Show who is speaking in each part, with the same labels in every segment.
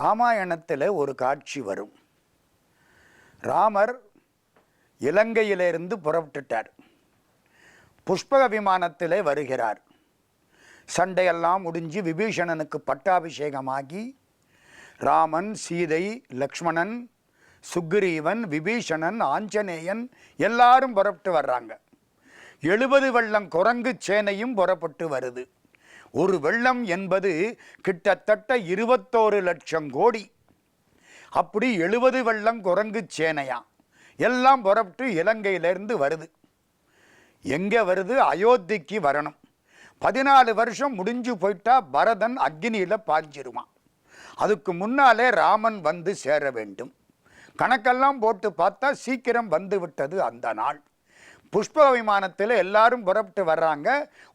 Speaker 1: ராமாயணத்தில் ஒரு காட்சி வரும். ராமர் இலங்கையிலிருந்து புறப்பட்டுட்டார். புஷ்பக விமானத்திலே வருகிறார். சண்டையெல்லாம் முடிஞ்சு விபீஷணனுக்கு பட்டாபிஷேகமாகி ராமன், சீதை, லக்ஷ்மணன், சுக்ரீவன், விபீஷணன், ஆஞ்சநேயன் எல்லாரும் புறப்பட்டு வர்றாங்க. 70 வெள்ளம் குரங்கு சேனையும் புறப்பட்டு வருது. ஒரு வெள்ளம் என்பது கிட்டத்தட்ட 21 லட்சம் கோடி. அப்படி 70 வெள்ளம் குரங்கு சேனையா எல்லாம் புறப்பட்டு இலங்கையிலிருந்து வருது. எங்கே வருது? அயோத்திக்கு வரணும். 14 வருஷம் முடிஞ்சு போயிட்டா பரதன் அக்னியில் பாய்ஞ்சிருவான். அதுக்கு முன்னாலே ராமன் வந்து சேர வேண்டும். கணக்கெல்லாம் போட்டு பார்த்தா சீக்கிரம் வந்து விட்டது அந்த நாள். புஷ்ப விமானத்தில் எல்லாரும் புறப்பட்டு வர்றாங்க.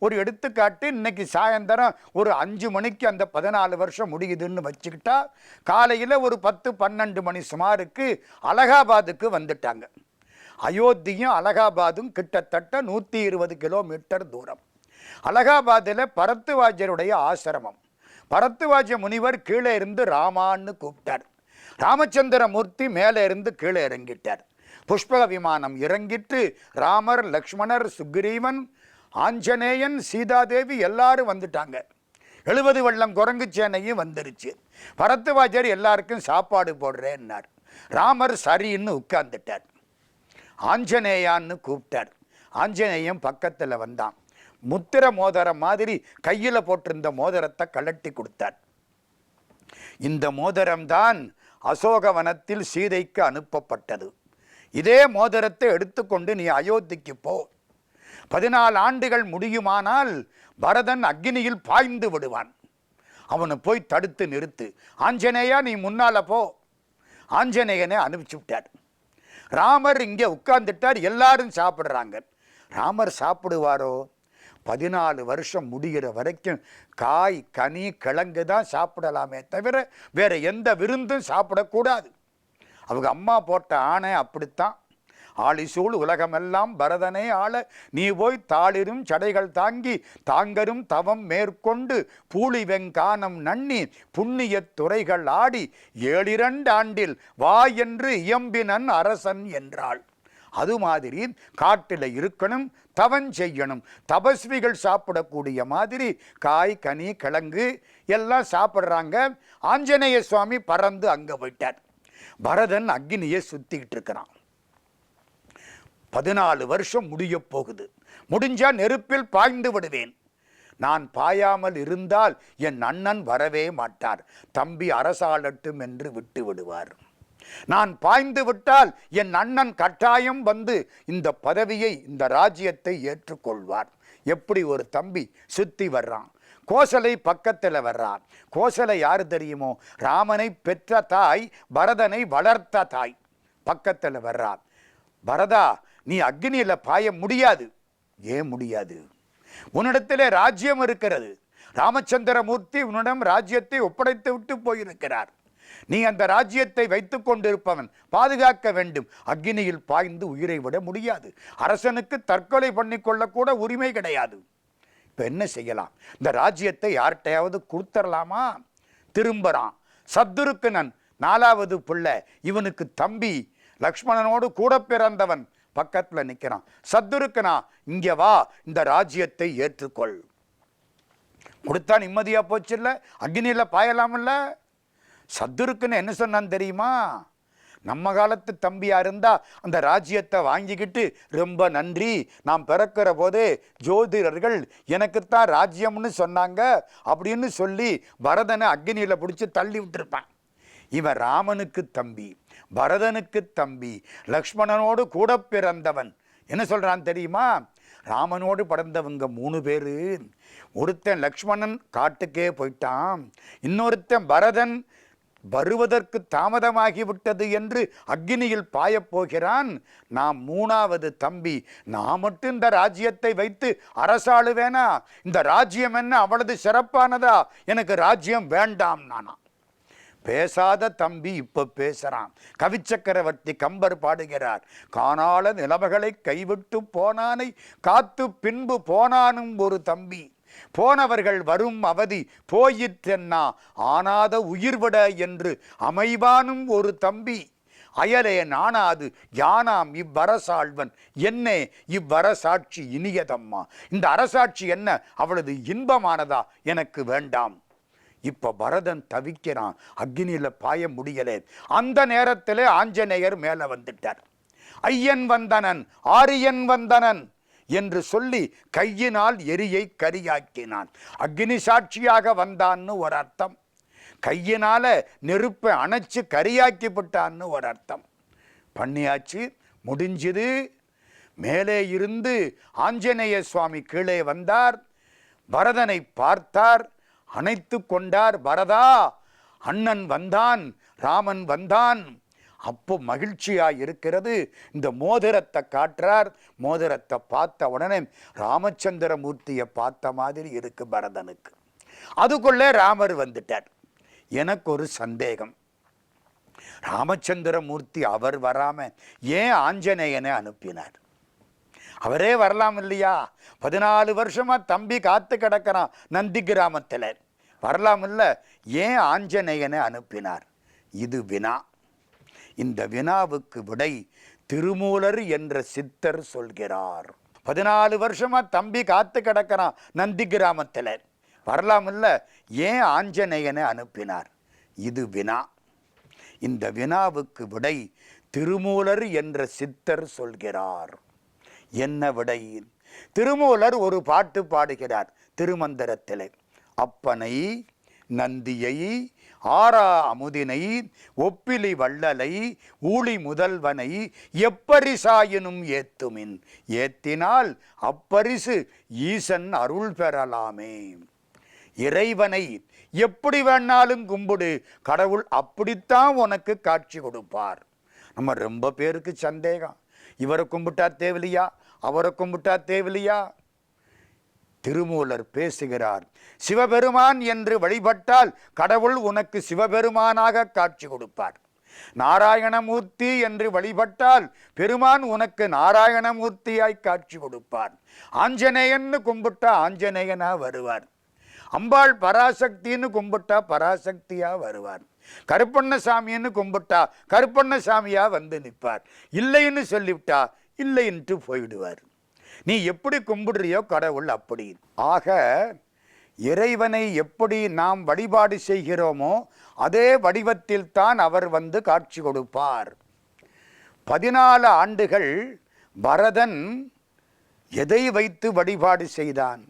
Speaker 1: ஒரு எடுத்துக்காட்டு, இன்னைக்கு சாயந்தரம் ஒரு 5 மணிக்கு அந்த 14 வருஷம் முடியுதுன்னு வச்சுக்கிட்டா காலையில் ஒரு 10-12 மணி சுமாருக்கு அலகாபாத்துக்கு வந்துட்டாங்க. அயோத்தியும் அலகாபாத்தும் கிட்டத்தட்ட 120 கிலோமீட்டர் தூரம். அலகாபாத்தில் பரத்வாஜருடைய ஆசிரமம். பரத்வாஜ முனிவர் கீழே இருந்து ராமான்னு கூப்பிட்டார். ராமச்சந்திரமூர்த்தி மேலே இருந்து கீழே இறங்கிட்டார். புஷ்பக விமானம் இறங்கிட்டு ராமர், லக்ஷ்மணர், சுக்ரீவன், ஆஞ்சநேயன், சீதாதேவி எல்லாரும் வந்துட்டாங்க. 70 வெள்ளம் குரங்கு சேனையும் வந்துருச்சு. பரத்வாஜர் எல்லாருக்கும் சாப்பாடு போடுறேன்னார். ராமர் சரின்னு உட்கார்ந்துட்டார். ஆஞ்சநேயான்னு கூப்பிட்டார். ஆஞ்சநேயன் பக்கத்தில் வந்தான். முத்திர மோதிரம் மாதிரி கையில் போட்டிருந்த மோதிரத்தை கலட்டி கொடுத்தார். இந்த மோதிரம்தான் அசோகவனத்தில் சீதைக்கு அனுப்பப்பட்டது. இதே மோதிரத்தை எடுத்துக்கொண்டு நீ அயோத்திக்கு போ. 14 ஆண்டுகள் முடியுமானால் பரதன் அக்னியில் பாய்ந்து விடுவான். அவனை போய் தடுத்து நிறுத்து. ஆஞ்சநேயா நீ முன்னால போ. ஆஞ்சநேயனை அனுப்பிச்சு விட்டார். ராமர் இங்கே உட்கார்ந்துட்டார். எல்லாரும் சாப்பிட்றாங்க. ராமர் சாப்பிடுவாரோ? 14 வருஷம் முடிகிற வரைக்கும் காய், கனி, கிழங்கு தான் சாப்பிடலாமே தவிர வேற எந்த விருந்தும் சாப்பிடக்கூடாது. அவங்க அம்மா போட்ட ஆணை அப்படித்தான். ஆளிசூழ் உலகமெல்லாம் பரதனை ஆள நீ போய் தாளிரும் சடைகள் தாங்கி தாங்கரும் தவம் மேற்கொண்டு பூளி வெங்கானம் நன்னி புண்ணிய துறைகள் ஆடி 7 ஆண்டில் வா என்று இயம்பினன் அரசன் என்றாள். அது மாதிரி காட்டில் இருக்கணும், தவம் செய்யணும். தபஸ்விகள் சாப்பிடக்கூடிய மாதிரி காய், கனி, கிழங்கு எல்லாம் சாப்பிட்றாங்க. ஆஞ்சநேய சுவாமி பறந்து அங்கே போயிட்டார். பரதன் அக்னியை சுத்திக்கிட்டு இருக்கிறான். 14 வருஷம் முடிய போகுது. முடிஞ்சா நெருப்பில் பாய்ந்து விடுவேன். நான் பாயாமல் இருந்தால் என் அண்ணன் வரவே மாட்டார். தம்பி அரசாளட்டும் என்று விட்டு விடுவார். நான் பாய்ந்து விட்டால் என் அண்ணன் கட்டாயம் வந்து இந்த பதவியை, இந்த ராஜ்யத்தை ஏற்றுக்கொள்வார். எப்படி ஒரு தம்பி சுத்தி வர்றான். கோசலை பக்கத்தில் வர்றான். கோசலை யாரு தெரியுமோ? ராமனை பெற்ற தாய், பரதனை வளர்த்த தாய். பக்கத்தில் வர்றான். பரதா, நீ அக்னியில பாய முடியாது. ஏன் முடியாது? உன்னிடத்திலே ராஜ்யம் இருக்கிறது. ராமச்சந்திரமூர்த்தி உன்னிடம் ராஜ்யத்தை ஒப்படைத்து விட்டு போயிருக்கிறார். நீ அந்த ராஜ்யத்தை வைத்துக் கொண்டிருப்பவன், பாதுகாக்க வேண்டும். அக்னியில் பாய்ந்து உயிரை விட முடியாது. அரசனுக்கு தற்கொலை பண்ணிக்கொள்ளக்கூட உரிமை கிடையாது. இப்போ என்ன செய்யலாம்? இந்த ராஜ்யத்தை யார்கிட்டையாவது கொடுத்துடலாமா? திரும்புறான். சத்துருக்கனன் 4வது பிள்ளை, இவனுக்கு தம்பி, லக்ஷ்மணனோடு கூட பிறந்தவன் பக்கத்தில் நிற்கிறான். சத்துருக்கனா, இங்கே வா, இந்த ராஜ்யத்தை ஏற்றுக்கொள். கொடுத்தா நிம்மதியா போச்சுல்ல, அக்னியில் பாயலாமல்ல. சத்துருக்குன்னு என்ன சொன்னான் தெரியுமா? நம்ம காலத்து தம்பியா இருந்தா அந்த ராஜ்யத்தை வாங்கிக்கிட்டு ரொம்ப நன்றி, நான் பிறக்கிற போதே ஜோதிடர்கள் எனக்குத்தான் ராஜ்யம்னு சொன்னாங்க அப்படின்னு சொல்லி பரதனை அக்னியில பிடிச்சி தள்ளி விட்டுருப்பான். இவன் ராமனுக்கு தம்பி, பரதனுக்கு தம்பி, லக்ஷ்மணனோடு கூட பிறந்தவன். என்ன சொல்றான் தெரியுமா? ராமனோடு பிறந்தவங்க 3 பேரு. ஒருத்தன் லக்ஷ்மணன் காட்டுக்கே போயிட்டான். இன்னொருத்தன் பரதன் வருவதற்கு தாமதமாகிவிட்டது என்று அக்னியில் பாயப்போகிறான். நான் 3வது தம்பி. நான் மட்டும் இந்த ராஜ்யத்தை வைத்து அரசாளுவேனா? இந்த ராஜ்யம் என்ன அவ்வளவு சிறப்பானதா? எனக்கு ராஜ்யம் வேண்டாம். நானா பேசாத தம்பி இப்ப பேசுறான். கவிச்சக்கரவர்த்தி கம்பர் பாடுகிறார். காணால நிலைமைகளை கைவிட்டு போனானை காத்து பின்பு போனானும் ஒரு தம்பி. போனவர்கள் வரும் அவதி போயிற்றென்னா ஆனாத உயிர்விட என்று அமைவானும் ஒரு தம்பி அயலே நானாது யானாம் இவ்வரசாழ்வன் என்னே இவ்வரசாட்சி இனியதம்மா. இந்த அரசாட்சி என்ன அவளது இன்பமானதா? எனக்கு வேண்டாம். இப்ப பரதன் தவிக்கிறான், அக்னியில பாய முடியலே. அந்த நேரத்திலே ஆஞ்சநேயர் மேல வந்துட்டார். ஐயன் வந்தனன் ஆரியன் வந்தனன் என்று சொல்லி கையினால் எரியை கரியாக்கினான். அக்னி சாட்சியாக வந்தான்னு ஒரு அர்த்தம், கையினால நெருப்பை அணைச்சு கரியாக்கி விட்டான்னு ஒரு அர்த்தம். பண்ணியாச்சு, முடிஞ்சுது. மேலே இருந்து ஆஞ்சநேய சுவாமி கீழே வந்தார். பரதனை பார்த்தார், அணைத்து கொண்டார். பரதா, அண்ணன் வந்தான், ராமன் வந்தான். அப்போ மகிழ்ச்சியா இருக்கிறது. இந்த மோதிரத்தை காட்டுறார். மோதிரத்தை பார்த்த உடனே ராமச்சந்திரமூர்த்தியை பார்த்த மாதிரி இருக்கு பரதனுக்கு. அதுக்குள்ளே ராமர் வந்துட்டார். எனக்கு ஒரு சந்தேகம், ராமச்சந்திரமூர்த்தி அவர் வராம ஏன் ஆஞ்சநேயனை அனுப்பினார்? அவரே வரலாம் இல்லையா? 14 வருஷமா தம்பி காத்து கிடக்கிறான் நந்தி கிராமத்தில், வரலாம் இல்ல? ஏன் ஆஞ்சநேயனை அனுப்பினார்? இது வினா. இந்த வினாவுக்கு விடை திருமூலர் என்ற சித்தர் சொல்கிறார். 14 வருஷமா தம்பி காத்து கிடக்கிறான் நந்தி கிராமத்தில், வரலாம் இல்ல? ஏன் ஆஞ்சநேயனை அனுப்பினார்? இது வினா. இந்த வினாவுக்கு விடை திருமூலர் என்ற சித்தர் சொல்கிறார். என்ன விடை? திருமூலர் ஒரு பாட்டு பாடுகிறார் திருமந்திரத்திலே. அப்பனை நந்தியை ஆரா அமுதினை ஒப்பிலி வள்ளலை ஊழி முதல்வனை எப்பரிசாயினும் ஏத்துமின் ஏத்தினால் அப்பரிசு ஈசன் அருள் பெறலாமே. இறைவனை எப்படி வேணாலும் கும்பிடு, கடவுள் அப்படித்தான் உனக்கு காட்சி கொடுப்பார். நம்ம ரொம்ப பேருக்கு சந்தேகம், இவரை கும்பிட்டா தேவலியா, அவரை கும்பிட்டா தேவலியா? திருமூலர் பேசுகிறார், சிவபெருமான் என்று வழிபட்டால் கடவுள் உனக்கு சிவபெருமானாக காட்சி கொடுப்பார். நாராயணமூர்த்தி என்று வழிபட்டால் பெருமான் உனக்கு நாராயணமூர்த்தியாய் காட்சி கொடுப்பார். ஆஞ்சநேயன்னு கும்பிட்டா ஆஞ்சநேயனா வருவார். அம்பாள் பராசக்தின்னு கும்பிட்டா பராசக்தியா வருவார். கருப்பண்ணசாமின்னு கும்பிட்டா கருப்பண்ணசாமியா வந்து நிற்பார். இல்லைன்னு சொல்லிவிட்டா இல்லைன்ட்டு போயிடுவார். நீ எப்படி கும்பிடுறியோ கடவுள் அப்படி. ஆக இறைவனை எப்படி நாம் வழிபாடு செய்கிறோமோ அதே வடிவத்தில் தான் அவர் வந்து காட்சி கொடுப்பார். 14 ஆண்டுகள் பரதன் எதை வைத்து வழிபாடு செய்தான்?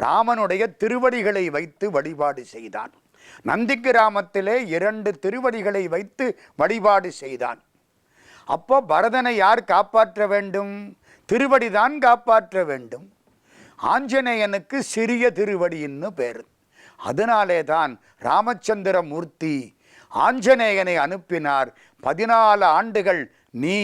Speaker 1: ராமனுடைய திருவடிகளை வைத்து வழிபாடு செய்தான். நந்தி கிராமத்திலே 2 திருவடிகளை வைத்து வழிபாடு செய்தான். அப்போ பரதனை யார் காப்பாற்ற வேண்டும்? திருவடிதான் காப்பாற்ற வேண்டும். ஆஞ்சநேயனுக்கு சிறிய திருவடின்னு பேர். அதனாலே தான் ராமச்சந்திரமூர்த்தி ஆஞ்சநேயனை அனுப்பினார். 14 ஆண்டுகள் நீ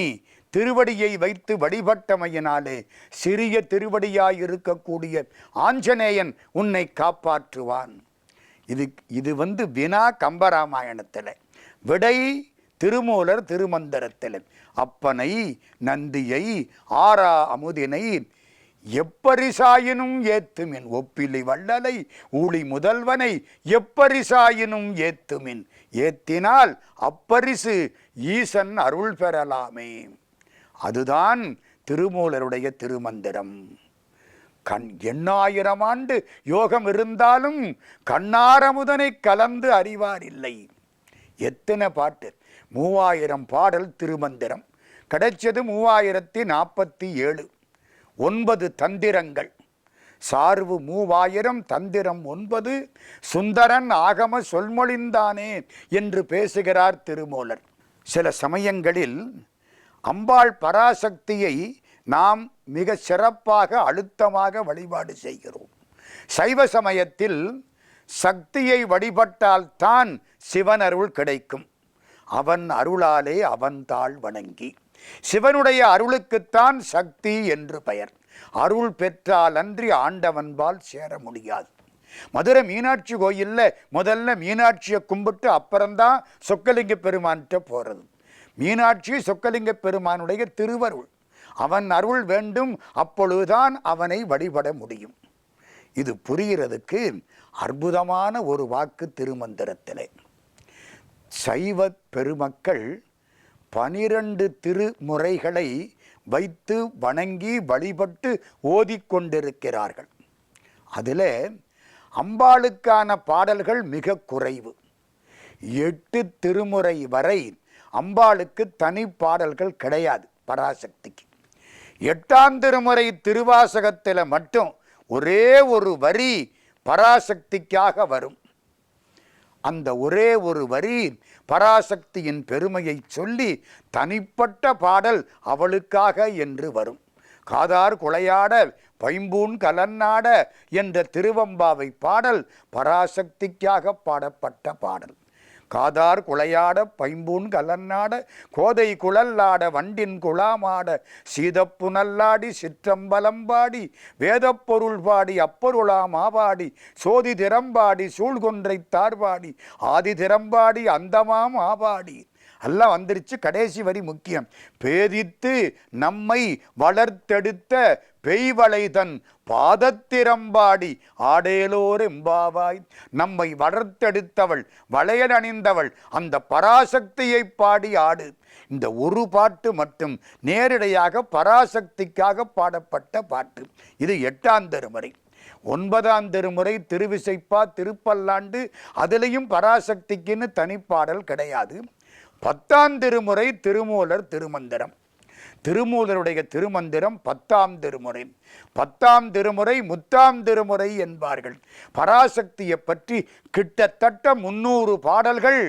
Speaker 1: திருவடியை வைத்து வழிபட்டமையினாலே சிறிய திருவடியாய் இருக்கக்கூடிய ஆஞ்சநேயன் உன்னை காப்பாற்றுவான். இது வினா கம்பராமாயணத்தில், விடை திருமூலர் திருமந்திரத்தில். அப்பனை நந்தியை ஆரா அமுதினை எப்பரிசாயினும் ஏத்துமின் ஒப்பிலி வள்ளலை ஊழி முதல்வனை எப்பரிசாயினும் ஏத்துமின் ஏத்தினால் அப்பரிசு ஈசன் அருள் பெறலாமே. அதுதான் திருமூலருடைய திருமந்திரம். 8000 ஆண்டு யோகம் இருந்தாலும் கண்ணாரமுதனை கலந்து அறிவார் இல்லை. எத்தனை பாட்டு? 3000 பாடல் திருமந்திரம். கிடைச்சது 3047. 9 தந்திரங்கள். சார்பு 3000, தந்திரம் 9. சுந்தரன் ஆகம சொல்மொழிந்தானே என்று பேசுகிறார் திருமூலர். சில சமயங்களில் அம்பாள் பராசக்தியை நாம் மிக சிறப்பாக அழுத்தமாக வழிபாடு செய்கிறோம். சைவ சமயத்தில் சக்தியை வழிபட்டால் தான் சிவன் அருள் கிடைக்கும். அவன் அருளாலே அவன் தாள் வணங்கி. சிவனுடைய அருளுக்குத்தான் சக்தி என்று பெயர். அருள் பெற்றால் அன்றி ஆண்டவன்பால் சேர முடியாது. மதுரை மீனாட்சி கோயிலில் முதல்ல மீனாட்சியை கும்பிட்டு அப்புறம்தான் சொக்கலிங்க பெருமான்கிட்ட போகிறது. மீனாட்சி சொக்கலிங்க பெருமானுடைய திருவருள். அவன் அருள் வேண்டும், அப்பொழுதுதான் அவனை வழிபட முடியும். இது புரிகிறதுக்கு அற்புதமான ஒரு வாக்கு திருமந்திரத்திலே. சைவ பெருமக்கள் 12 திருமுறைகளை வைத்து வணங்கி வழிபட்டு ஓதிக்கொண்டிருக்கிறார்கள். அதில் அம்பாளுக்கான பாடல்கள் மிக குறைவு. 8 திருமுறை வரை அம்பாளுக்கு தனி பாடல்கள் கிடையாது. பராசக்திக்கு 8ஆம் திருமுறை திருவாசகத்தில் மட்டும் ஒரே ஒரு வரி பராசக்திக்காக வரும். அந்த ஒரே ஒரு வரி பராசக்தியின் பெருமையை சொல்லி தனிப்பட்ட பாடல் அவளுக்காக என்று வரும். காதார் குளையாட பைம்பூன் கலன்னாட என்ற திருவம்பாவை பாடல் பராசக்திக்காக பாடப்பட்ட பாடல். காதார் குளையாட பைம்பூன் கலன்னாட கோதை குழல்லாட வண்டின் குழாமாட சீதப்புனல்லாடி சிற்றம்பலம்பாடி வேதப்பொருள் பாடி அப்பொருளாமாபாடி சோதி திறம்பாடி சூழ்கொன்றை தார்பாடி ஆதி திறம்பாடி அந்தமாம் ஆபாடி எல்லாம் வந்துருச்சு. கடைசி வரி முக்கியம். பேதித்து நம்மை வளர்த்தெடுத்த பெய்வளைதன் பாதத்திரம்பாடி ஆடேலோர் எம்பாவாய். நம்மை வளர்த்தெடுத்தவள் வளையல் அணிந்தவள் அந்த பராசக்தியை பாடி ஆடு. இந்த ஒரு பாட்டு மட்டும் நேரடியாக பராசக்திக்காக பாடப்பட்ட பாட்டு. இது 8ஆம் திருமுறை. 9ஆம் திருமுறை திருவிசைப்பா திருப்பல்லாண்டு, அதிலையும் பராசக்திக்குன்னு தனிப்பாடல் கிடையாது. 10ஆம் திருமுறை திருமூலர் திருமந்திரம். திருமூலருடைய திருமந்திரம் 10ஆம் திருமுறை. 10ஆம் திருமுறை முத்தாம் திருமுறை என்பார்கள். பராசக்தியை பற்றி கிட்டத்தட்ட 300 பாடல்கள்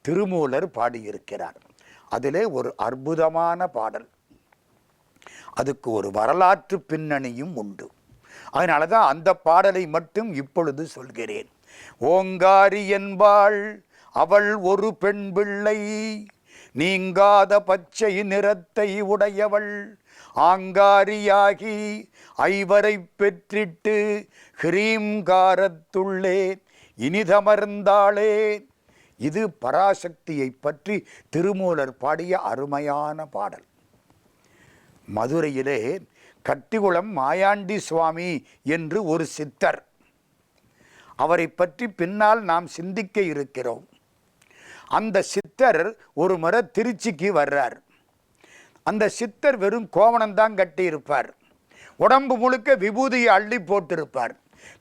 Speaker 1: திருமூலர் பாடியிருக்கிறார். அதிலே ஒரு அற்புதமான பாடல். அதுக்கு ஒரு வரலாற்று பின்னணியும் உண்டு. அதனால தான் அந்த பாடலை மட்டும் இப்பொழுது சொல்கிறேன். ஓங்காரி என்பாள் அவள் ஒரு பெண் பிள்ளை, நீங்காத பச்சை நிறத்தை உடையவள், ஆங்காரியாகி ஐவரை பெற்றிட்டு ஹ்ரீம்காரத்துள்ளே இனிதமர்ந்தாளே. இது பராசக்தியை பற்றி திருமூலர் பாடிய அருமையான பாடல். மதுரையிலே கட்டிகுளம் மாயாண்டி சுவாமி என்று ஒரு சித்தர். அவரை பற்றி பின்னால் நாம் சிந்திக்க இருக்கிறோம். அந்த சித்தர் ஒரு முறை திருச்சிக்கு வர்றார். அந்த சித்தர் வெறும் கோவணம்தான் கட்டி இருப்பார். உடம்பு முழுக்க விபூதியை அள்ளி போட்டிருப்பார்.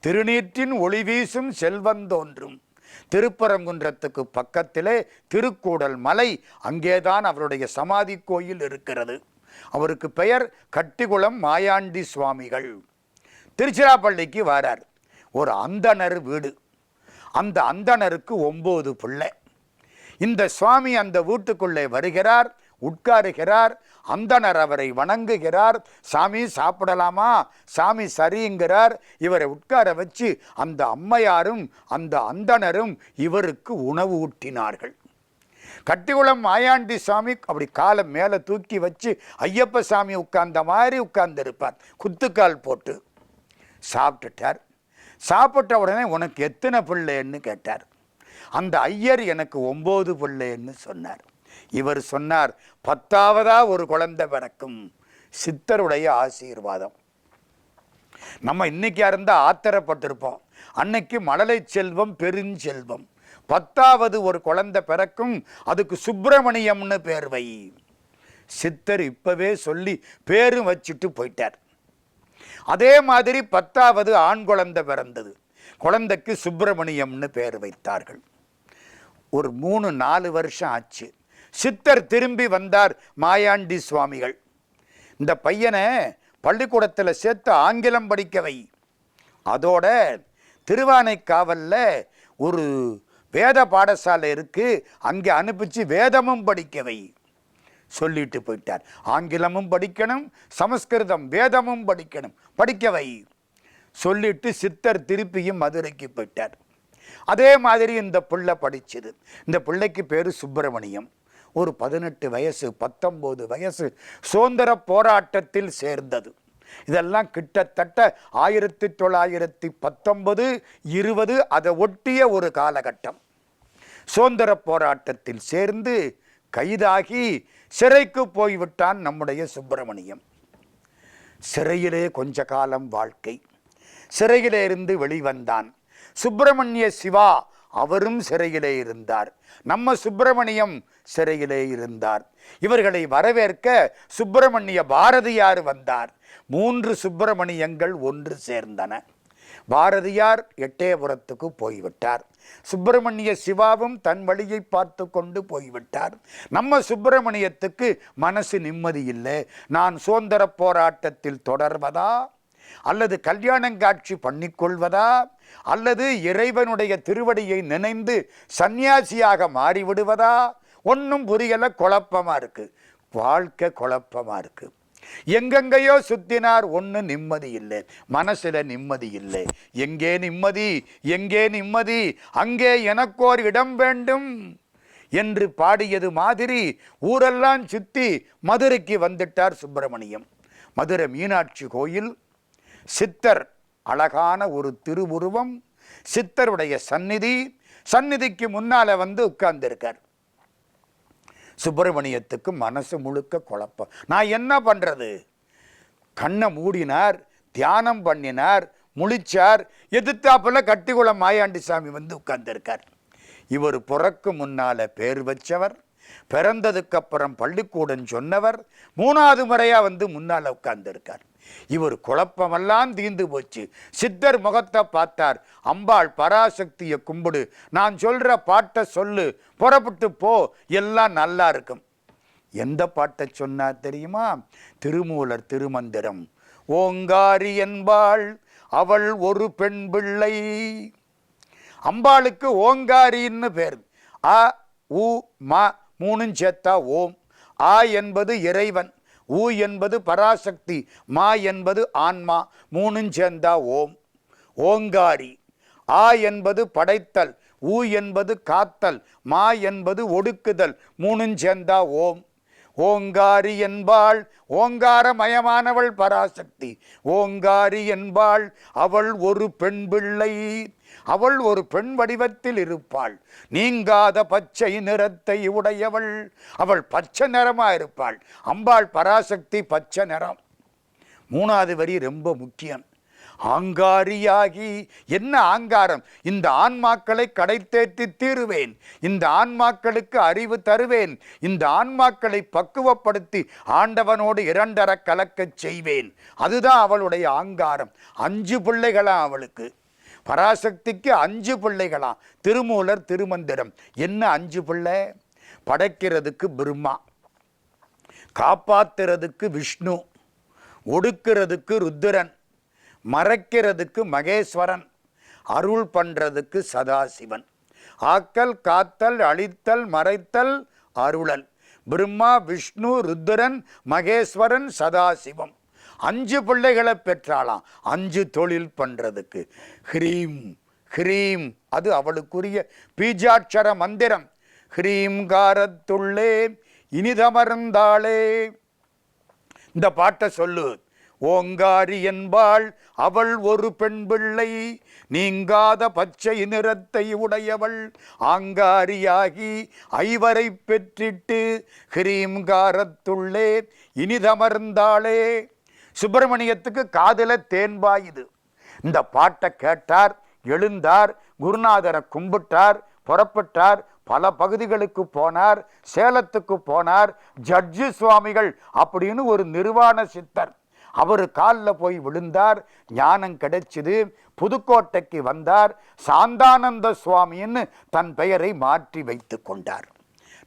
Speaker 1: திருநீற்றின் ஒளி வீசும் செல்வந்தோன்றும். திருப்பரங்குன்றத்துக்கு பக்கத்திலே திருக்கூடல் மலை, அங்கேதான் அவருடைய சமாதி கோயில் இருக்கிறது. அவருக்கு பெயர் கட்டிகுளம் மாயாண்டி சுவாமிகள். திருச்சிராப்பள்ளிக்கு வரார். ஒரு அந்தணர் வீடு. அந்த அந்தணருக்கு 9 பிள்ளை. இந்த சுவாமி அந்த வீட்டுக்குள்ளே வருகிறார், உட்காருகிறார். அந்தணர் அவரை வணங்குகிறார். சாமி சாப்பிடலாமா? சாமி சரிங்கிறார். இவரை உட்கார வச்சு அந்த அம்மையாரும் அந்த அந்தணரும் இவருக்கு உணவு ஊட்டினார்கள். கட்டிகுளம் மாயாண்டி சுவாமி அப்படி காலை மேலே தூக்கி வச்சு ஐயப்ப சாமி உட்கார்ந்த மாதிரி உட்கார்ந்துருப்பார். குத்துக்கால் போட்டு சாப்பிட்டுட்டார். சாப்பிட்ட உடனே உனக்கு எத்தனை பிள்ளைன்னு கேட்டார். அந்த ஐயர் எனக்கு 9 பிள்ளைன்னு சொன்னார். இவர் சொன்னார், 10ஆவதா ஒரு குழந்தை பிறக்கும். சித்தருடைய ஆசீர்வாதம். நம்ம இன்னைக்கு இருந்தால் ஆத்திரப்பட்டிருப்போம். அன்னைக்கு மழலை செல்வம் பெருஞ்செல்வம். 10ஆவது ஒரு குழந்தை பிறக்கும், அதுக்கு சுப்பிரமணியம்னு பேர் வை. சித்தர் இப்பவே சொல்லி பேரும் வச்சுட்டு போயிட்டார். அதே மாதிரி 10ஆவது ஆண் குழந்தை பிறந்தது. குழந்தைக்கு சுப்பிரமணியம்னு பேர் வைத்தார்கள். ஒரு 3-4 வருஷம் ஆச்சு. சித்தர் திரும்பி வந்தார் மாயாண்டி சுவாமிகள். இந்த பையனை பள்ளிக்கூடத்தில் சேர்த்து ஆங்கிலம் படிக்க வை. அதோட திருவானைக்காவல்ல ஒரு வேத பாடசாலை இருக்கு, அங்கே அனுப்பிச்சு வேதமும் படிக்க வை சொல்லிட்டு போயிட்டார். ஆங்கிலமும் படிக்கணும், சமஸ்கிருதம் வேதமும் படிக்கணும், படிக்க வை சொல்லிட்டு சித்தர் திருப்பியும் மதுரைக்கு போயிட்டார். அதே மாதிரி இந்த பிள்ளை படிச்சது. இந்த பிள்ளைக்கு பேர் சுப்பிரமணியம். ஒரு 18 வயசு 19 வயசு சுதந்திர போராட்டத்தில் சேர்ந்தது. இதெல்லாம் கிட்டத்தட்ட 1919, 20 அதை ஒட்டிய ஒரு காலகட்டம். சுதந்திர போராட்டத்தில் சேர்ந்து கைதாகி சிறைக்கு போய்விட்டான் நம்முடைய சுப்பிரமணியம். சிறையிலே கொஞ்ச காலம் வாழ்க்கை. சிறையிலே இருந்து வெளிவந்தான். சுப்பிரமணிய சிவா அவரும் சிறையிலே இருந்தார். நம்ம சுப்பிரமணியம் சிறையிலே இருந்தார். இவர்களை வரவேற்க சுப்பிரமணிய பாரதியார் வந்தார். 3 சுப்பிரமணியங்கள் ஒன்று சேர்ந்தன. பாரதியார் எட்டயபுரத்துக்கு போய்விட்டார். சுப்பிரமணிய சிவாவும் தன் வழியை பார்த்து கொண்டு போய்விட்டார். நம்ம சுப்பிரமணியத்துக்கு மனசு நிம்மதி இல்லை. நான் சுதந்திர போராட்டத்தில் தொடர்வதா, அல்லது கல்யாணங்காட்சி பண்ணிக்கொள்வதா, அல்லது இறைவனுடைய திருவடியை நினைந்து சன்னியாசியாக மாறிவிடுவதா, ஒன்றும் புரியல. குழப்பமா இருக்கு, வாழ்க்கை குழப்பமா இருக்கு. எங்கெங்கயோ சுத்தினார், ஒன்று நிம்மதி இல்லை, மனசுல நிம்மதி இல்லை. எங்கே நிம்மதி, எங்கே நிம்மதி, அங்கே எனக்கோர் இடம் வேண்டும் என்று பாடியது மாதிரி ஊரெல்லாம் சுத்தி மதுரைக்கு வந்துட்டார் சுப்பிரமணியம். மதுரை மீனாட்சி கோயில், சித்தர் அழகான ஒரு திருவுருவம், சித்தருடைய சந்நிதிக்கு முன்னால வந்து உட்கார்ந்திருக்கார். சுப்பிரமணியத்துக்கு மனசு முழுக்க குழப்பம். நான் என்ன பண்றது? கண்ணை மூடினார், தியானம் பண்ணினார், முழிச்சார். எதிர்த்தாப்புல கட்டிக்குளம் மாயாண்டி சாமி வந்து உட்கார்ந்திருக்கார். இவர் புறக்கு முன்னால பேர் வச்சவர், பிறந்ததுக்கு அப்புறம் பள்ளிக்கூடம் சொன்னவர், 3வது முறையா வந்து முன்னால உட்கார்ந்திருக்கார். இவர் குழப்பமெல்லாம் தீர்ந்து போச்சு. சித்தர் முகத்தை பார்த்தார். அம்பாள் பராசக்தியை கும்பிடு, நான் சொல்ற பாட்டை சொல்லு, புறப்பட்டு போ, எல்லாம் நல்லா இருக்கும். எந்த பாட்டை சொன்னார் தெரியுமா? திருமூலர் திருமந்திரம். ஓங்காரி என்பாள் அவள் ஒரு பெண் பிள்ளை. அம்பாளுக்கு ஓங்காரின்னு பேர். அ உ ம 3 சேர்த்தா ஓம். ஆ என்பது இறைவன், ஊ என்பது பராசக்தி, மா என்பது ஆன்மா, 3 சேர்ந்தா ஓம். ஓங்காரி. ஆ என்பது படைத்தல், ஊ என்பது காத்தல், மா என்பது ஒடுக்குதல், 3 சேர்ந்தா ஓம். ஓங்காரி என்பாள், ஓங்காரமயமானவள் பராசக்தி. ஓங்காரி என்பாள் அவள் ஒரு பெண் பிள்ளை. அவள் ஒரு பெண் வடிவத்தில் இருப்பாள். நீங்காத பச்சை நிறத்தை உடையவள். அவள் பச்சை நிறமா இருப்பாள். அம்பாள் பராசக்தி பச்சை நிறம். 3வது வரி ரொம்ப முக்கியம். ஆங்காரியாகி. என்ன ஆங்காரம்? இந்த ஆன்மாக்களை கடைத்தேற்றி தீருவேன், இந்த ஆன்மாக்களுக்கு அறிவு தருவேன், இந்த ஆன்மாக்களை பக்குவப்படுத்தி ஆண்டவனோடு 2 கலக்கச் செய்வேன். அதுதான் அவளுடைய ஆங்காரம். 5 பிள்ளைகளாம் அவளுக்கு. பராசக்திக்கு 5 பிள்ளைகளாம். திருமூலர் திருமந்திரம். என்ன 5 பிள்ளை? படைக்கிறதுக்கு பிரம்மா, காப்பாத்துறதுக்கு விஷ்ணு, ஒடுக்கிறதுக்கு ருத்ரன், மறைக்கிறதுக்கு மகேஸ்வரன், அருள் பண்றதுக்கு சதாசிவன். ஆக்கல், காத்தல், அழித்தல், மறைத்தல், அருளல். பிரம்மா, விஷ்ணு, ருத்ரன், மகேஸ்வரன், சதாசிவம். 5 பிள்ளைகளை பெற்றாளாம். 5 தொழில் பண்றதுக்கு. ஹ்ரீம் ஹ்ரீம், அது அவளுக்குரிய பீஜாட்சர மந்திரம். ஹ்ரீம்காரத்துள்ளே இனிதமர்ந்தாளே. இந்த பாட்டை சொல்லு. ஓங்காரி என்பாள் அவள் ஒரு பெண் பிள்ளை. நீங்காத பச்சை நிறத்தை உடையவள். ஆங்காரியாகி ஐவரை பெற்றிட்டு ஹ்ரீம்காரத்துள்ளே இனிதமர்ந்தாளே. சுப்பிரமணியத்துக்கு காதுல தேன்பாயுது. இந்த பாட்டை கேட்டார், எழுந்தார், குருநாதரை கும்பிட்டார், புறப்பட்டார். பல பகுதிகளுக்கு போனார். சேலத்துக்கு போனார். ஜட்ஜு சுவாமிகள் அப்படின்னு ஒரு நிர்வாண சித்தர், அவர் காலில் போய் விழுந்தார். ஞானம் கிடைச்சது. புதுக்கோட்டைக்கு வந்தார். சாந்தானந்த சுவாமின்னு தன் பெயரை மாற்றி வைத்து கொண்டார்.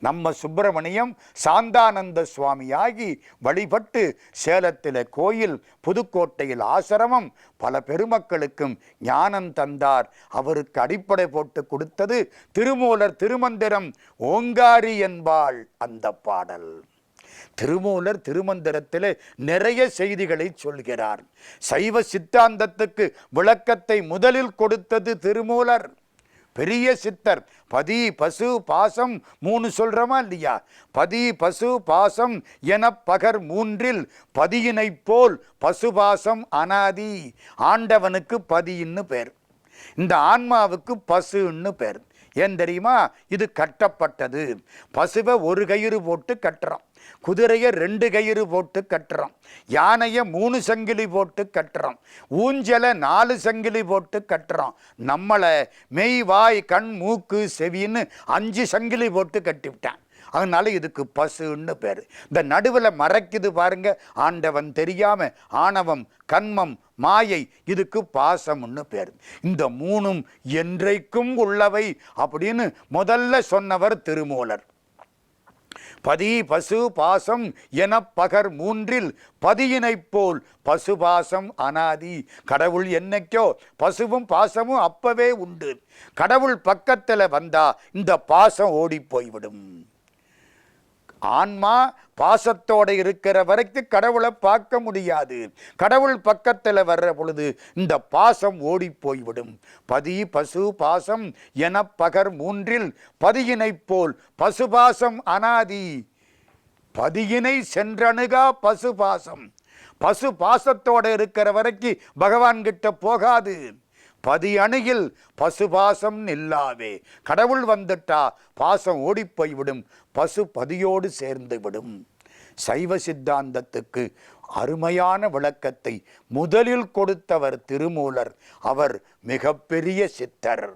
Speaker 1: நம்ம சுப்பிரமணியம் சாந்தானந்த சுவாமியாகி வழிபட்டு சேலத்தில் கோயில், புதுக்கோட்டையில் ஆசிரமம், பல பெருமக்களுக்கும் ஞானம் தந்தார். அவருக்கு அடிப்படை போட்டு கொடுத்தது திருமூலர் திருமந்திரம். ஓங்காரி என்பாள் அந்த பாடல். திருமூலர் திருமந்திரத்தில் நிறைய செய்திகளை சொல்கிறார். சைவ சித்தாந்தத்துக்கு விளக்கத்தை முதலில் கொடுத்தது திருமூலர். பெரிய சித்தர். பதி பசு பாசம் 3 சொல்றமா இல்லையா? பதி பசு பாசம் என பகர் 3ல் பதியினை போல் பசுபாசம் அனாதி. ஆண்டவனுக்கு பதின்னு பேர், இந்த ஆன்மாவுக்கு பசுன்னு பேர். ஏன் தெரியுமா? இது கட்டப்பட்டது. பசுவை ஒரு கயிறு போட்டு கட்டுறோம். குதிரையை 2 கயிறு போட்டு கட்டுறோம், யானையை 3 சங்கிலி போட்டு கட்டுறோம், ஊஞ்சலை 4 சங்கிலி போட்டு கட்டுறோம். நம்மளை மெய் வாய் கண் மூக்கு செவின்னு 5 சங்கிலி போட்டு கட்டிவிட்டான். அதனால இதுக்கு பசுன்னு பேர். இந்த நடுவில் மறைக்குது பாருங்க, ஆண்டவன் தெரியாம ஆணவம் கன்மம் மாயை, இதுக்கு பாசம்னு பேர். இந்த 3ம் என்றைக்கும் உள்ளவை அப்படின்னு முதல்ல சொன்னவர் திருமூலர். பதி பசு பாசம் என பகர் 3ல் பதியினைப் போல் பசுபாசம் அனாதி. கடவுள் என்னைக்கோ பசுவும் பாசமும் அப்பவே உண்டு. கடவுள் பக்கத்தில் வந்தா இந்த பாசம் ஓடி போய்விடும். ஆன்மா பாசத்தோடு இருக்கிற வரைக்கும் கடவுளை பார்க்க முடியாது. கடவுள் பக்கத்தில் வர்ற பொழுது இந்த பாசம் ஓடி போய்விடும். பதி பசு பாசம் என பகர் 3ல் பதியினைப் போல் பசுபாசம் அனாதி. பதியினை சென்றணுகா பசுபாசம். பசு பாசத்தோடு இருக்கிற வரைக்கும் பகவான் கிட்ட போகாது. பதி அணுகில் பசுபாசம் நில்லாவே. கடவுள் வந்துட்டா பாசம் ஓடிப்போய்விடும், பசு பதியோடு சேர்ந்து விடும். சைவ சித்தாந்தத்துக்கு அருமையான விளக்கத்தை முதலில் கொடுத்தவர் திருமூலர். அவர் மிகப்பெரிய சித்தர்.